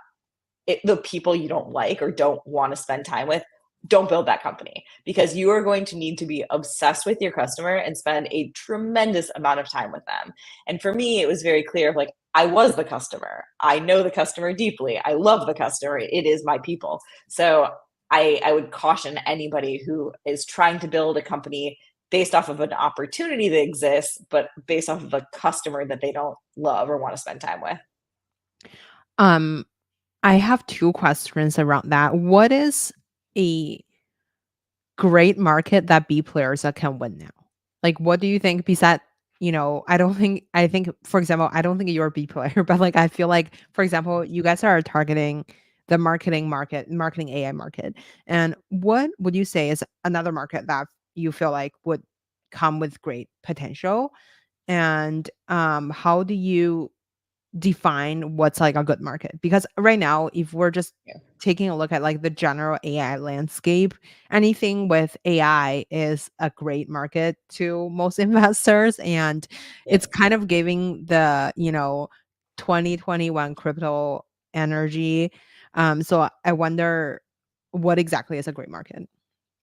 the people you don't like or don't want to spend time with, don't build that company because you are going to need to be obsessed with your customer and spend a tremendous amount of time with them. And for me, it was very clear of like, I was the customer. I know the customer deeply. I love the customer. It is my people. So I would caution anybody who is trying to build a company based off of an opportunity that exists, but based off of a customer that they don't love or want to spend time with. I have 2 questions around that. What is a great market that B players that can win now? Like, what do you think besides, I think, for example, I don't think you're a B player, but like, I feel like, for example, you guys are targeting the marketing AI market. And what would you say is another market that you feel like would come with great potential? And how do you define what's like a good market? Because right now, if we're just taking a look at like the general AI landscape, anything with AI is a great market to most investors. And it's kind of giving the, 2021 crypto energy. So I wonder what exactly is a great market.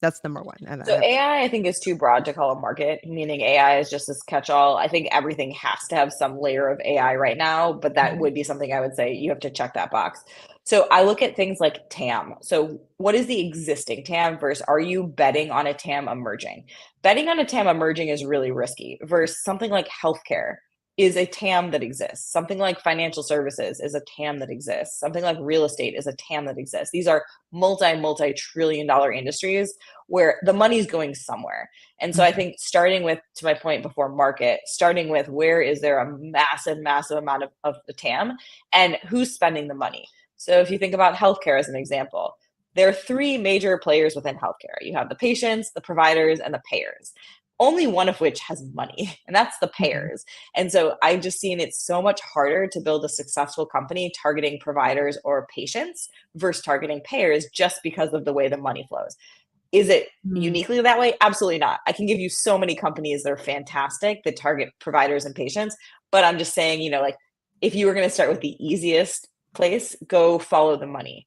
That's number one. And So AI, I think, is too broad to call a market, meaning AI is just this catch-all. I think everything has to have some layer of AI right now, but that would be something I would say you have to check that box. So I look at things like TAM. So what is the existing TAM versus are you betting on a TAM emerging? Betting on a TAM emerging is really risky versus something like healthcare is a TAM that exists. Something like financial services is a TAM that exists. Something like real estate is a TAM that exists. These are multi-trillion dollar industries where the money's going somewhere. And so I think starting with, to my point before market, starting with where is there a massive, massive amount of the TAM and who's spending the money. So if you think about healthcare as an example, there are 3 major players within healthcare. You have the patients, the providers, and the payers, only one of which has money, and that's the payers. And so I've just seen it so much harder to build a successful company targeting providers or patients versus targeting payers just because of the way the money flows. Is it uniquely that way? Absolutely not. I can give you so many companies that are fantastic that target providers and patients, but I'm just saying, like if you were going to start with the easiest place, go follow the money.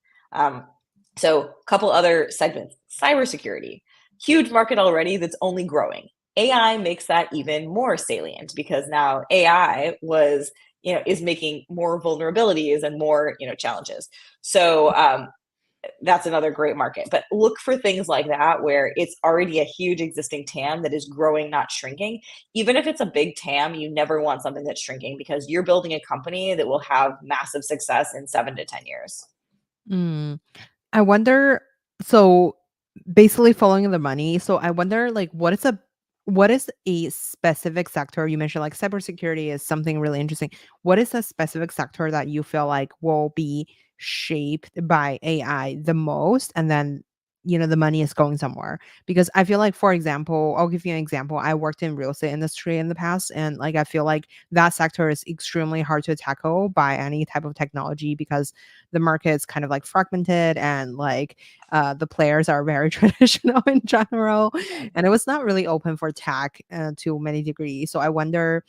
So a couple other segments, cybersecurity, huge market already that's only growing. AI makes that even more salient because now AI is making more vulnerabilities and more, challenges. So that's another great market. But look for things like that where it's already a huge existing TAM that is growing, not shrinking. Even if it's a big TAM, you never want something that's shrinking because you're building a company that will have massive success in 7 to 10 years. Mm. I wonder, so basically following the money. So I wonder like what is a specific sector you mentioned, like cybersecurity is something really interesting. What is a specific sector that you feel like will be shaped by AI the most, and then the money is going somewhere? Because I feel like, for example, I'll give you an example. I worked in real estate industry in the past, and like I feel like that sector is extremely hard to tackle by any type of technology because the market is kind of like fragmented, and like the players are very traditional in general, Yeah. and it was not really open for tech to many degrees. So I wonder,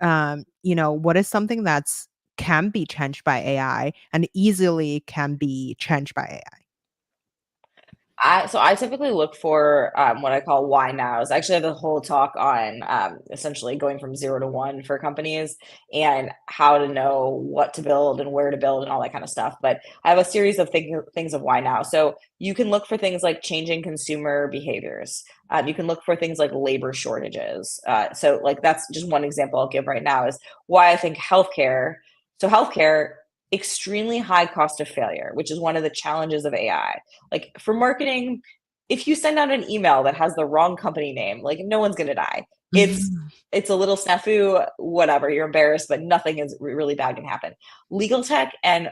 what is something that's can be changed by AI and easily can be changed by AI? I typically look for what I call why nows. I actually have a whole talk on essentially going from 0 to 1 for companies and how to know what to build and where to build and all that kind of stuff. But I have a series of things of why now. So you can look for things like changing consumer behaviors. You can look for things like labor shortages. So like that's just one example I'll give right now is why I think healthcare. So healthcare, extremely high cost of failure, which is one of the challenges of AI. Like for marketing, if you send out an email that has the wrong company name, like no one's gonna die. It's Mhm. it's a little snafu, whatever. You're embarrassed, but nothing is really bad can happen. Legal tech and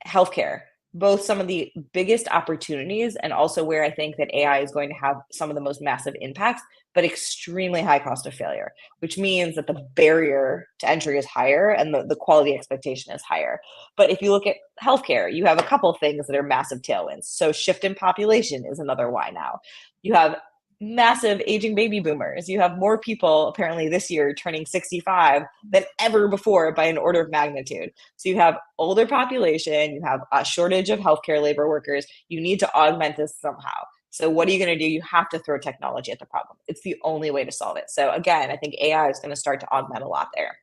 healthcare, both some of the biggest opportunities and also where I think that AI is going to have some of the most massive impacts, but extremely high cost of failure, which means that the barrier to entry is higher and the quality expectation is higher. But if you look at healthcare, you have a couple things that are massive tailwinds. So shift in population is another why now. You have massive aging baby boomers. You have more people apparently this year turning 65 than ever before by an order of magnitude. So you have older population, you have a shortage of healthcare labor workers. You need to augment this somehow. So what are you going to do? You have to throw technology at the problem. It's the only way to solve it. So again, I think AI is going to start to augment a lot there.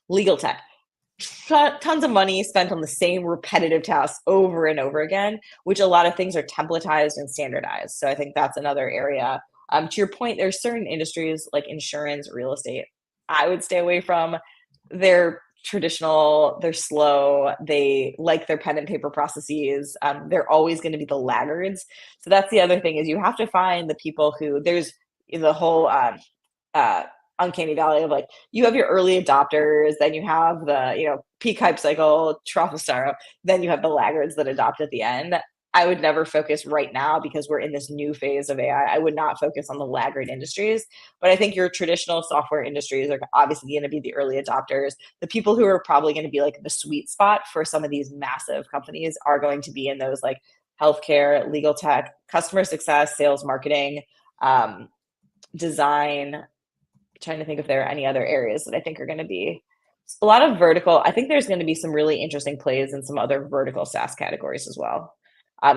Legal tech, tons of money spent on the same repetitive tasks over and over again, which a lot of things are templatized and standardized. So I think that's another area. To your point, there's certain industries like insurance, real estate, I would stay away from. They're traditional, they're slow, they like their pen and paper processes. They're always going to be the laggards. So that's the other thing is you have to find the people who there's the whole uh, uncanny valley of like you have your early adopters, then you have the peak hype cycle, trough of sorrow, then you have the laggards that adopt at the end. I would never focus right now because we're in this new phase of AI. I would not focus on the laggard industries, but I think your traditional software industries are obviously going to be the early adopters. The people who are probably going to be like the sweet spot for some of these massive companies are going to be in those like healthcare, legal tech, customer success, sales, marketing, um, design, trying to think if there are any other areas that I think are going to be a lot of vertical. I think there's going to be some really interesting plays in some other vertical SaaS categories as well.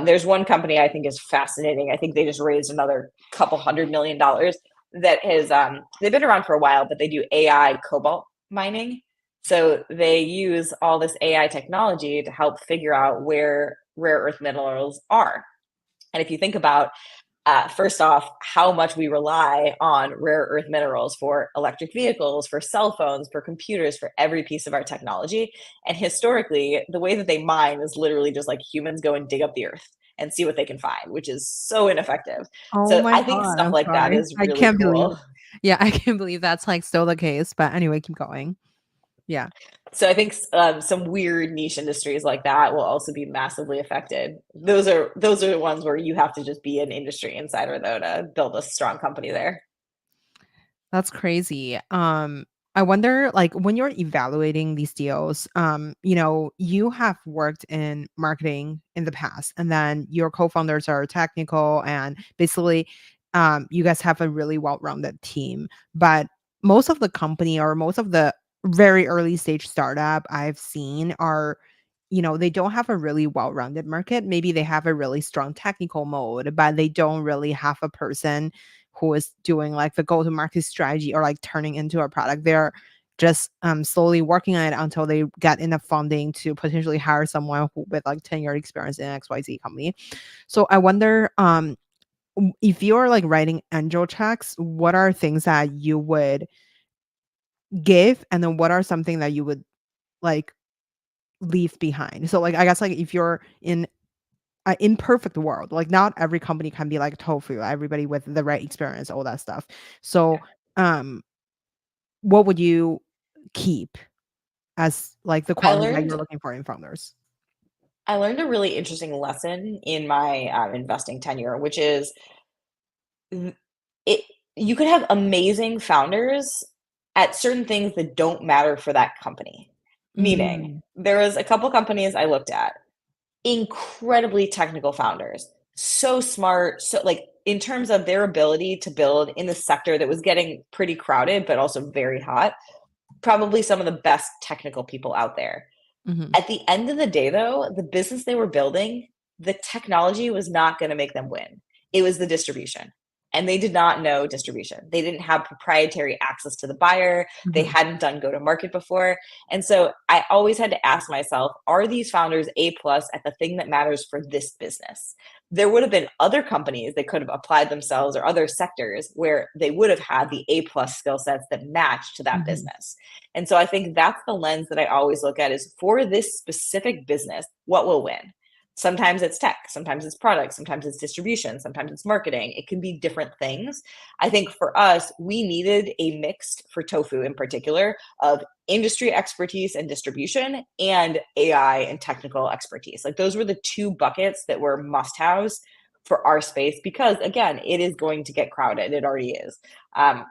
There's one company I think is fascinating. I think they just raised another couple $100 million that has they've been around for a while, but they do AI cobalt mining. So they use all this AI technology to help figure out where rare earth minerals are. And if you think about first off, how much we rely on rare earth minerals for electric vehicles, for cell phones, for computers, for every piece of our technology. And historically, the way that they mine is literally just like humans go and dig up the earth and see what they can find, which is so ineffective. Oh So my I think god, stuff I'm like that sorry. is I really can't believe cool. Yeah, I can't believe that's like still the case. But anyway, keep going. Yeah. So I think some weird niche industries like that will also be massively affected. Those are the ones where you have to just be an industry insider though to build a strong company there. That's crazy. I wonder, like, when you're evaluating these deals, you have worked in marketing in the past, and then your co-founders are technical, and basically, you guys have a really well-rounded team. But most of the company or most of the very early stage startup I've seen are they don't have a really well-rounded market. Maybe they have a really strong technical mode, but they don't really have a person who is doing like the go-to-market strategy or like turning into a product. They're just slowly working on it until they get enough funding to potentially hire someone with like 10-year experience in XYZ company. So I wonder, if you're like writing angel checks, what are things that you would give, and then what are something that you would like leave behind? So like I guess like if you're in an imperfect world, like not every company can be like Tofu, everybody with the right experience, all that stuff. So um what would you keep as like the I quality that you're learned looking for in founders? I learned a really interesting lesson in my investing tenure, which is th- it. You could have amazing founders at certain things that don't matter for that company. Meaning, Mm, there was a couple companies I looked at, incredibly technical founders, so smart, so like in terms of their ability to build in the sector that was getting pretty crowded, but also very hot. Probably some of the best technical people out there. mhm, At the end of the day, though, the business they were building, the technology was not going to make them win. It was the distribution. And they did not know distribution. They didn't have proprietary access to the buyer. They mhm, hadn't done go to market before. And so I always had to ask myself, are these founders A plus at the thing that matters for this business? There would have been other companies that could have applied themselves or other sectors where they would have had the A plus skill sets that match to that mhm, business. And so I think that's the lens that I always look at is for this specific business, what will win? Sometimes it's tech, sometimes it's product, sometimes it's distribution, sometimes it's marketing. It can be different things. I think for us, we needed a mix for Tofu in particular of industry expertise and distribution and AI and technical expertise. Like those were the two buckets that were must haves for our space because again, it is going to get crowded. It already is.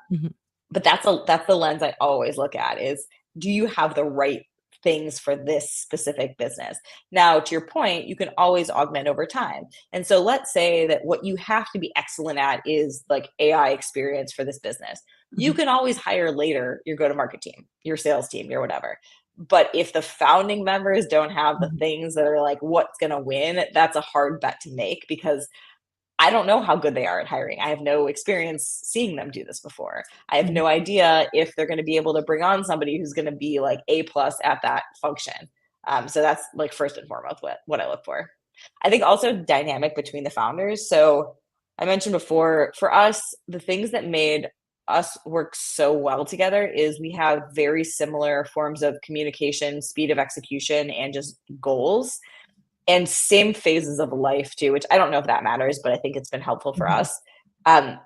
mhm, But that's the lens I always look at is do you have the right things for this specific business? Now, to your point, you can always augment over time. And so let's say that what you have to be excellent at is like AI experience for this business. You mhm, can always hire later your go to market team, your sales team, your whatever. But if the founding members don't have the mhm, things that are like what's going to win, that's a hard bet to make because I don't know how good they are at hiring. I have no experience seeing them do this before. I have mhm. no idea if they're going to be able to bring on somebody who's going to be like A plus at that function. So that's like first and foremost what I look for. I think also dynamic between the founders. So I mentioned before, for us, the things that made us work so well together is we have very similar forms of communication, speed of execution, and just goals and same phases of life too, which I don't know if that matters, but I think it's been helpful for Mhm. us. Um,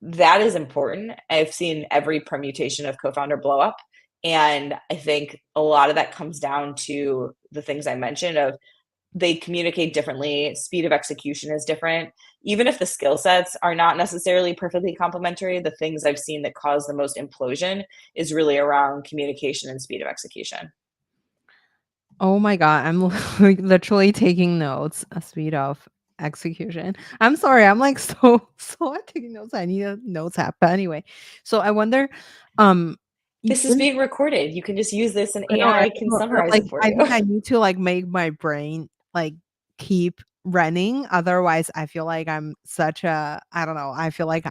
that is important. I've seen every permutation of co-founder blow up. And I think a lot of that comes down to the things I mentioned of they communicate differently, speed of execution is different. Even if the skill sets are not necessarily perfectly complementary, the things I've seen that cause the most implosion is really around communication and speed of execution. Oh my god, I'm like literally taking notes. A speed of execution. I'm sorry, I'm like so so at taking notes. I need a notes app. But anyway, so I wonder, um, This is in being recorded. You can just use this and I know, right? AI can No, no, summarize like, it for I you. think I need to, like, make my brain, like, keep running, otherwise, I feel like I'm such a I don't know, I feel like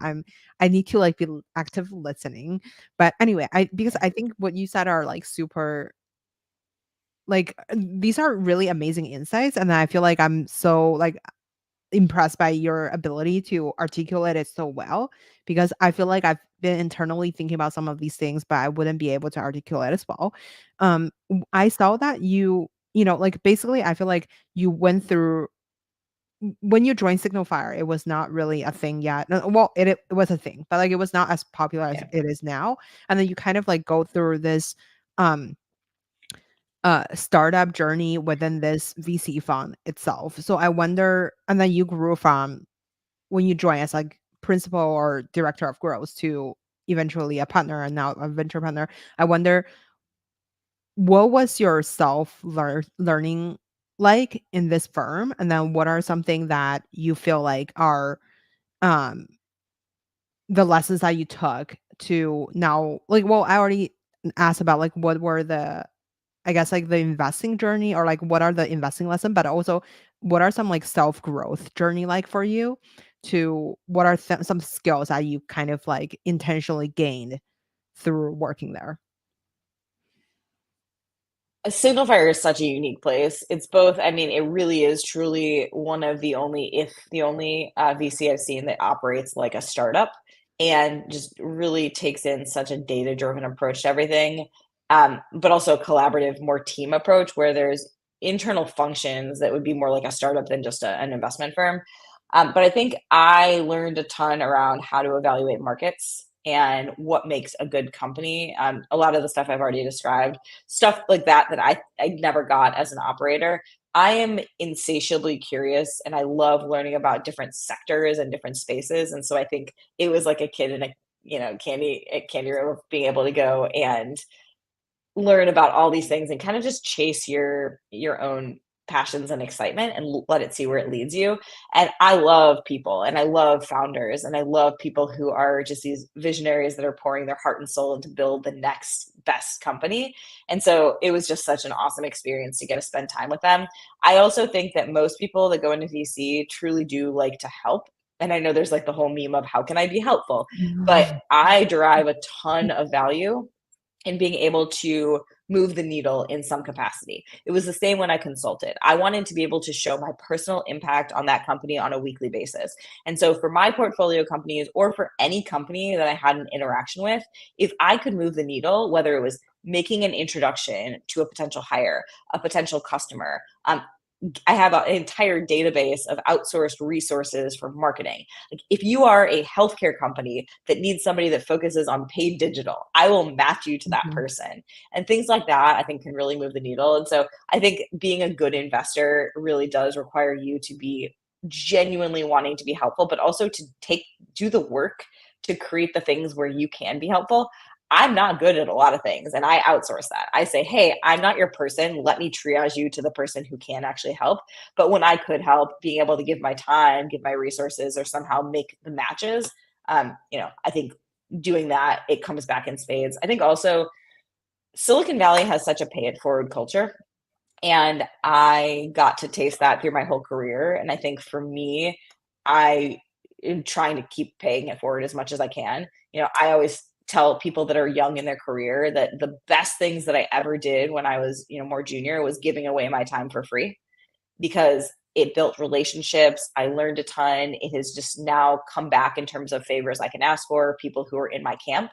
I need to, like, be active listening, but anyway, I because I think what you said are, like, super like, these are really amazing insights, and I feel like I'm so, like, impressed by your ability to articulate it so well, because I feel like I've been internally thinking about some of these things, but I wouldn't be able to articulate as well. I saw that like basically I feel like you went through when you joined SignalFire, it was not really a thing yet. No, well, it was a thing, but like it was not as popular as Yeah. it is now. And then you kind of like go through this um startup journey within this VC fund itself. So I wonder, and then you grew from when you join as like principal or director of growth to eventually a partner and now a venture partner. I wonder what was your learning like in this firm, and then what are something that you feel like are um the lessons that you took to now, like, well, I already asked about like what were the I guess like the investing journey, or like what are the investing lessons, but also what are some like self-growth journey like for you, to what are some skills that you kind of like intentionally gained through working there? SignalFire is such a unique place. It's both, I mean, it really is truly one of the only, if the only VC I've seen that operates like a startup and just really takes in such a data-driven approach to everything, but also a collaborative, more team approach where there's internal functions that would be more like a startup than just an investment firm. But I think I learned a ton around how to evaluate markets and what makes a good company. A lot of the stuff I've already described, stuff like that that I never got as an operator. I am insatiably curious and I love learning about different sectors and different spaces. And so I think it was like a kid in a candy room of being able to go and learn about all these things and kind of just chase your own passions and excitement and let it see where it leads you. And I love people and I love founders and I love people who are just these visionaries that are pouring their heart and soul into build the next best company. And so it was just such an awesome experience to get to spend time with them. I also think that most people that go into VC truly do like to help. And I know there's like the whole meme of how can I be helpful? But Mhm. I derive a ton of value and being able to move the needle in some capacity. It was the same when I consulted. I wanted to be able to show my personal impact on that company on a weekly basis. And so for my portfolio companies or for any company that I had an interaction with, if I could move the needle, whether it was making an introduction to a potential hire, a potential customer, I have an entire database of outsourced resources for marketing. Like if you are a healthcare company that needs somebody that focuses on paid digital, I will match you to that Mhm. person. And things like that I think can really move the needle. And so I think being a good investor really does require you to be genuinely wanting to be helpful, but also to do the work to create the things where you can be helpful. I'm not good at a lot of things and I outsource that. I say, hey, I'm not your person. Let me triage you to the person who can actually help. But when I could help, being able to give my time, give my resources, or somehow make the matches, I think doing that, it comes back in spades. I think also Silicon Valley has such a pay it forward culture. And I got to taste that through my whole career. And I think for me, I am trying to keep paying it forward as much as I can. I always tell people that are young in their career that the best things that I ever did when I was, more junior was giving away my time for free because it built relationships. I learned a ton. It has just now come back in terms of favors I can ask for people who are in my camp.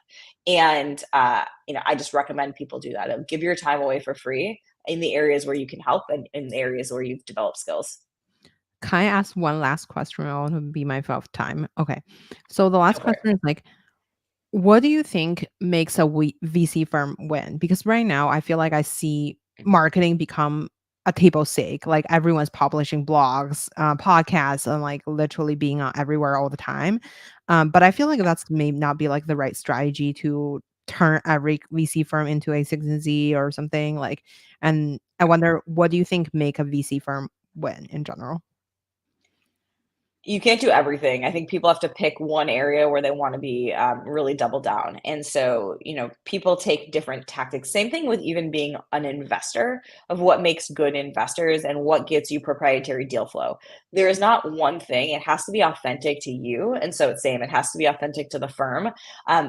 And, I just recommend people do that. Give your time away for free in the areas where you can help and in the areas where you've developed skills. Can I ask one last question? I want to be mindful of time. Okay. So the last Go for it. question is like, what do you think makes a VC firm win? Because right now I feel like I see marketing become a table stake. Like everyone's publishing blogs, podcasts, and like literally being everywhere all the time. But I feel like that's may not be like the right strategy to turn every VC firm into a Six and Z or something like. And I wonder, what do you think make a VC firm win in general? You can't do everything. I think people have to pick one area where they want to be really double down. And so, people take different tactics. Same thing with even being an investor of what makes good investors and what gets you proprietary deal flow. There is not one thing. It has to be authentic to you. And so it's same. It has to be authentic to the firm.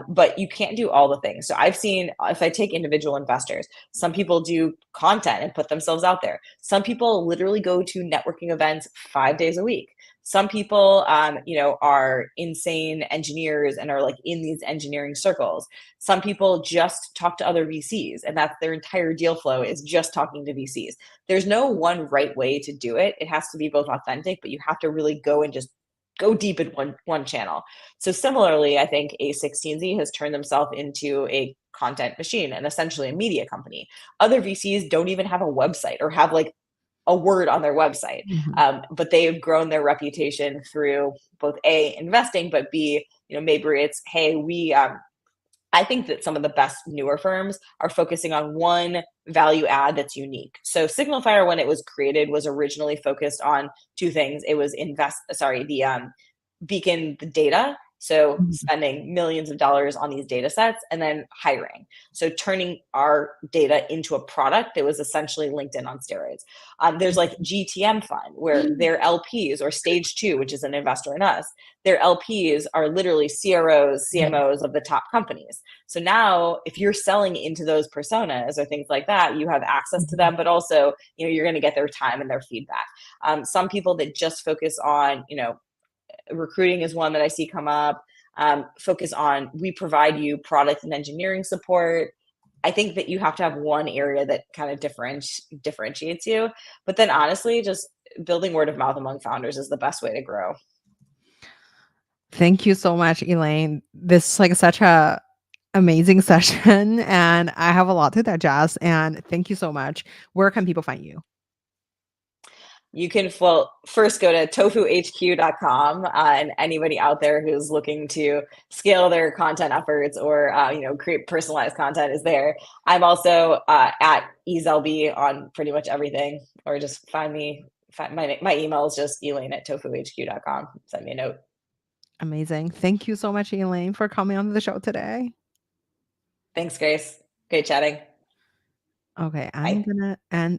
But you can't do all the things. So I've seen, if I take individual investors, some people do content and put themselves out there. Some people literally go to networking events 5 days a week. Some people, are insane engineers and are like in these engineering circles. Some people just talk to other VCs, and that's their entire deal flow is just talking to VCs. There's no one right way to do it. It has to be both authentic, but you have to really go and just go deep in one channel. So similarly, I think A16Z has turned themselves into a content machine and essentially a media company. Other VCs don't even have a website or have like a word on their website. Mhm. But they have grown their reputation through both A, investing, but B, maybe it's, hey, I think that some of the best newer firms are focusing on one value add that's unique. So SignalFire, when it was created, was originally focused on two things. It was beacon the data So Mhm. spending millions of dollars on these data sets and then hiring. So turning our data into a product that was essentially LinkedIn on steroids. There's like GTM Fund, where their LPs, or Stage 2, which is an investor in us, their LPs are literally CROs, CMOs of the top companies. So now if you're selling into those personas or things like that, you have access to them, but also, you're going to get their time and their feedback. Some people that just focus on, recruiting is one that I see come up. Focus on, we provide you product and engineering support. I think that you have to have one area that kind of differentiates you. But then honestly, just building word of mouth among founders is the best way to grow. Thank you so much, Elaine. This is like such a amazing session, and I have a lot to digest. And thank you so much. Where can people find you? You can first go to tofuhq.com, and anybody out there who's looking to scale their content efforts or create personalized content is there. I'm also at Zelby on pretty much everything, or just find me. My email is just elaine@tofuhq.com. Send me a note. Amazing. Thank you so much, Elaine, for coming on the show today. Thanks, Grace. Great chatting. Okay, I'm Bye. gonna end